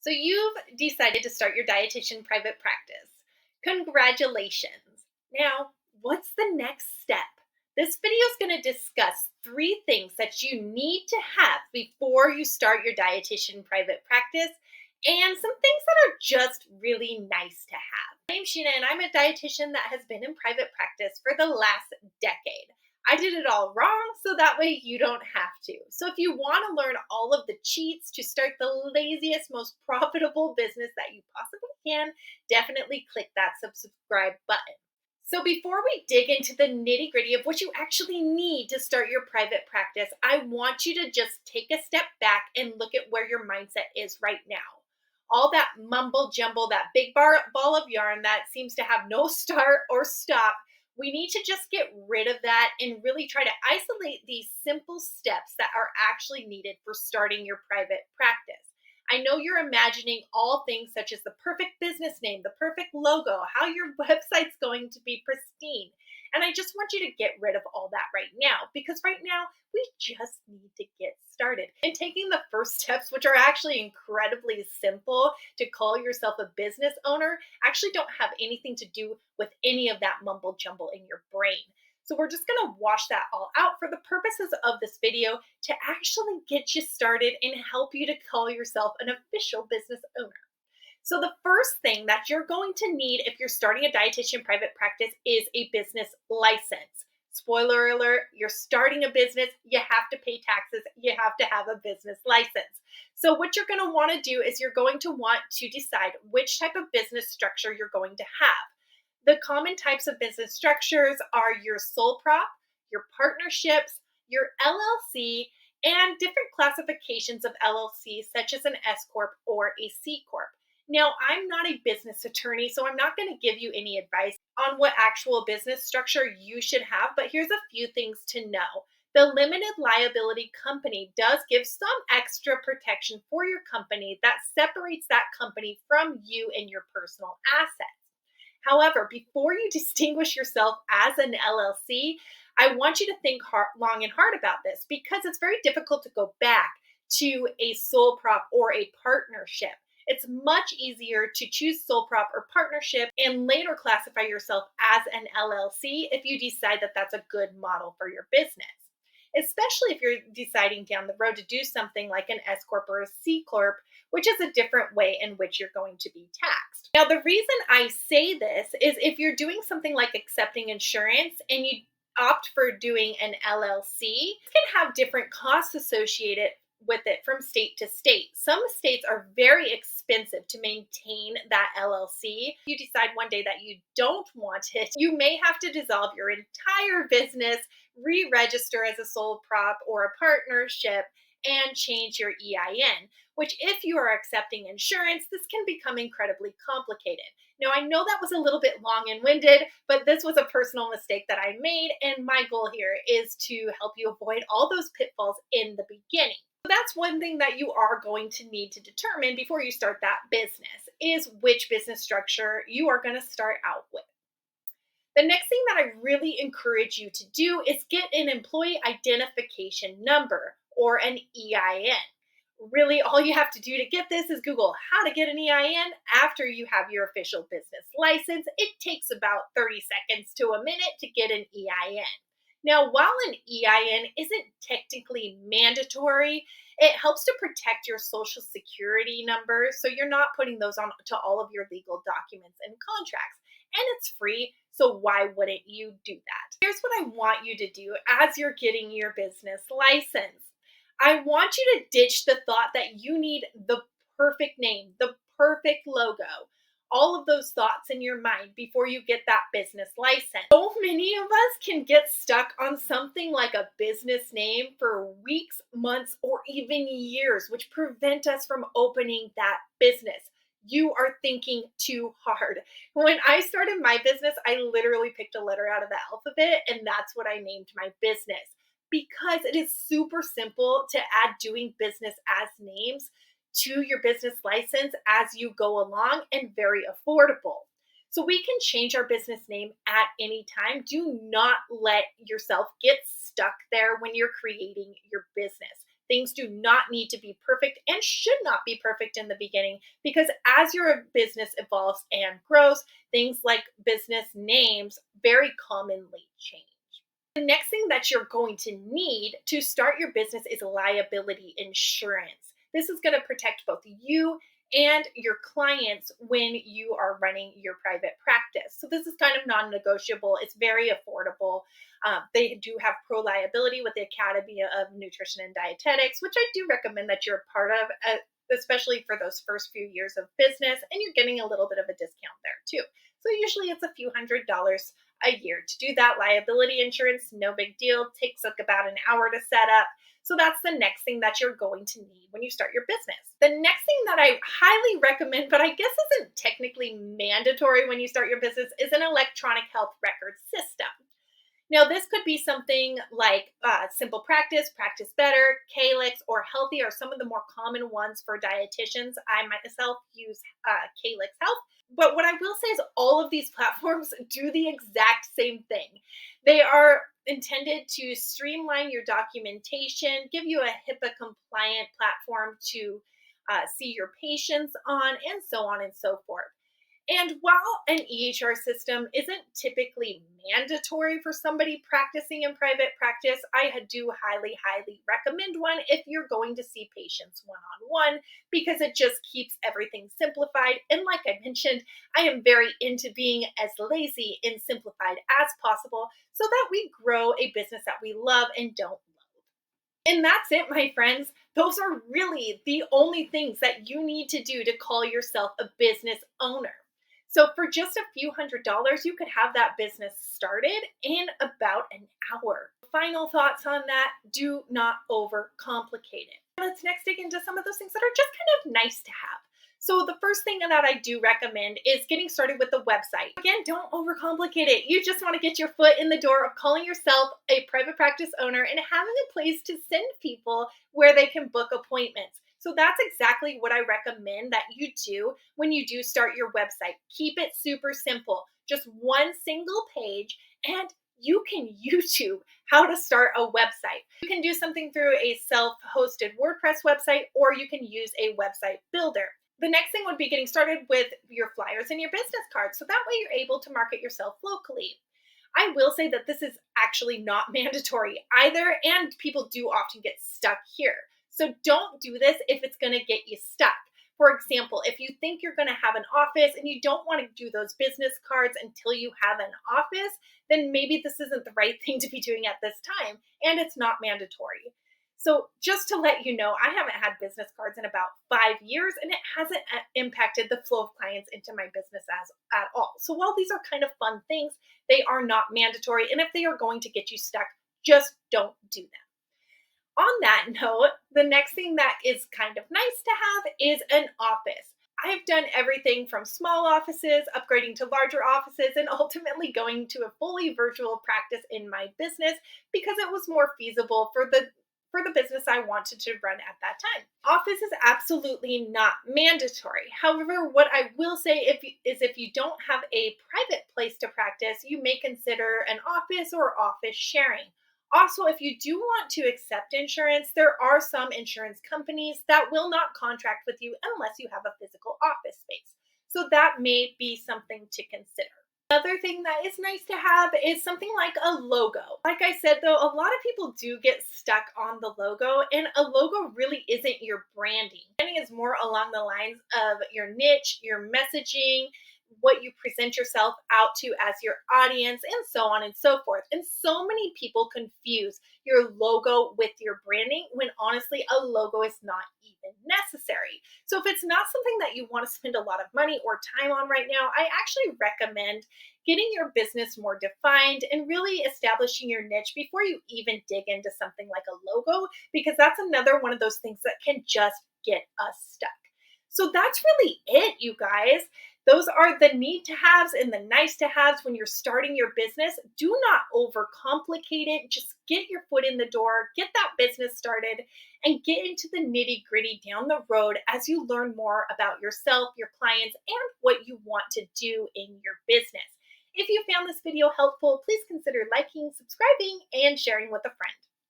So you've decided to start your dietitian private practice. Congratulations. Now, what's the next step? This video is going to discuss 3 things that you need to have before you start your dietitian private practice and some things that are just really nice to have. My name's Shena and I'm a dietitian that has been in private practice for the last decade. I did it all wrong so that way you don't have to. So if you want to learn all of the cheats to start the laziest, most profitable business that you possibly can, definitely click that subscribe button. So before we dig into the nitty gritty of what you actually need to start your private practice, I want you to just take a step back and look at where your mindset is right now. All that mumble jumble, that big ball of yarn that seems to have no start or stop, we need to just get rid of that and really try to isolate these simple steps that are actually needed for starting your private practice. I know you're imagining all things such as the perfect business name, the perfect logo, how your website's going to be pristine. And I just want you to get rid of all that right now because right now we just need to get started. And taking the first steps, which are actually incredibly simple to call yourself a business owner, actually don't have anything to do with any of that mumble jumble in your brain. So we're just going to wash that all out for the purposes of this video to actually get you started and help you to call yourself an official business owner. So the first thing that you're going to need if you're starting a dietitian private practice is a business license. Spoiler alert, you're starting a business, you have to pay taxes, you have to have a business license. So what you're going to want to do is you're going to want to decide which type of business structure you're going to have. The common types of business structures are your sole prop, your partnerships, your LLC, and different classifications of LLC, such as an S Corp or a C Corp. Now, I'm not a business attorney, so I'm not going to give you any advice on what actual business structure you should have, but here's a few things to know. The limited liability company does give some extra protection for your company that separates that company from you and your personal assets. However, before you distinguish yourself as an LLC, I want you to think long and hard about this because it's very difficult to go back to a sole prop or a partnership. It's much easier to choose sole prop or partnership and later classify yourself as an LLC if you decide that that's a good model for your business. Especially if you're deciding down the road to do something like an S Corp or a C Corp, which is a different way in which you're going to be taxed. Now, the reason I say this is if you're doing something like accepting insurance and you opt for doing an LLC, it can have different costs associated with it from state to state. Some states are very expensive to maintain that LLC. If you decide one day that you don't want it, you may have to dissolve your entire business, re-register as a sole prop or a partnership, and change your EIN, which if you are accepting insurance, this can become incredibly complicated. Now, I know that was a little bit long and winded, but this was a personal mistake that I made, and my goal here is to help you avoid all those pitfalls in the beginning. So that's one thing that you are going to need to determine before you start that business is which business structure you are going to start out with. The next thing that I really encourage you to do is get an employee identification number or an EIN. Really, all you have to do to get this is Google how to get an EIN after you have your official business license. It takes about 30 seconds to a minute to get an EIN. Now, while an EIN isn't technically mandatory, it helps to protect your social security number so you're not putting those on to all of your legal documents and contracts. And it's free, so why wouldn't you do that? Here's what I want you to do as you're getting your business license. I want you to ditch the thought that you need the perfect name, the perfect logo, all of those thoughts in your mind before you get that business license. So many of us can get stuck on something like a business name for weeks, months, or even years, which prevent us from opening that business. You are thinking too hard. When I started my business, I literally picked a letter out of the alphabet, and that's what I named my business because it is super simple to add doing business as names to your business license as you go along and very affordable. So we can change our business name at any time. Do not let yourself get stuck there when you're creating your business. Things do not need to be perfect and should not be perfect in the beginning, because as your business evolves and grows, things like business names very commonly change. The next thing that you're going to need to start your business is liability insurance. This is going to protect both you and your clients when you are running your private practice. So this is kind of non-negotiable. It's very affordable. They do have pro liability with the Academy of Nutrition and Dietetics, which I do recommend that you're a part of, especially for those first few years of business, and you're getting a little bit of a discount there too. So usually it's a few $100s a year to do that. Liability insurance, no big deal. Takes like about an hour to set up. So that's the next thing that you're going to need when you start your business. The next thing that I highly recommend, but I guess isn't technically mandatory when you start your business, is an electronic health record system. Now, this could be something like SimplePractice, Practice Better, Calyx, or Healthy are some of the more common ones for dietitians. I myself use Calyx Health. But what I will say is all of these platforms do the exact same thing. They are intended to streamline your documentation, give you a HIPAA compliant platform to see your patients on, and so on and so forth. And while an EHR system isn't typically mandatory for somebody practicing in private practice, I do highly, highly recommend one if you're going to see patients one-on-one, because it just keeps everything simplified. And like I mentioned, I am very into being as lazy and simplified as possible so that we grow a business that we love and don't. And that's it, my friends. Those are really the only things that you need to do to call yourself a business owner. So for just a few $100s, you could have that business started in about an hour. Final thoughts on that: do not overcomplicate it. Let's next dig into some of those things that are just kind of nice to have. So the first thing that I do recommend is getting started with the website. Again, don't overcomplicate it. You just want to get your foot in the door of calling yourself a private practice owner and having a place to send people where they can book appointments. So that's exactly what I recommend that you do when you do start your website. Keep it super simple. Just one single page, and you can YouTube how to start a website. You can do something through a self-hosted WordPress website, or you can use a website builder. The next thing would be getting started with your flyers and your business cards. So that way you're able to market yourself locally. I will say that this is actually not mandatory either, and people do often get stuck here. So don't do this if it's going to get you stuck. For example, if you think you're going to have an office and you don't want to do those business cards until you have an office, then maybe this isn't the right thing to be doing at this time, and it's not mandatory. So just to let you know, I haven't had business cards in about 5 years, and it hasn't impacted the flow of clients into my business at all. So while these are kind of fun things, they are not mandatory. And if they are going to get you stuck, just don't do them. On that note, the next thing that is kind of nice to have is an office. I've done everything from small offices, upgrading to larger offices, and ultimately going to a fully virtual practice in my business because it was more feasible for the business I wanted to run at that time. Office is absolutely not mandatory. However, what I will say is if you don't have a private place to practice, you may consider an office or office sharing. Also, if you do want to accept insurance, there are some insurance companies that will not contract with you unless you have a physical office space. So that may be something to consider. Another thing that is nice to have is something like a logo. Like I said, though, a lot of people do get stuck on the logo, and a logo really isn't your branding. Branding is more along the lines of your niche, your messaging, what you present yourself out to as your audience, and so on and so forth. And so many people confuse your logo with your branding when honestly a logo is not even necessary. So if it's not something that you want to spend a lot of money or time on right now, I actually recommend getting your business more defined and really establishing your niche before you even dig into something like a logo, because that's another one of those things that can just get us stuck. So that's really it, you guys. Those are the need to haves and the nice to haves when you're starting your business. Do not overcomplicate it. Just get your foot in the door, get that business started, and get into the nitty gritty down the road as you learn more about yourself, your clients, and what you want to do in your business. If you found this video helpful, please consider liking, subscribing, and sharing with a friend.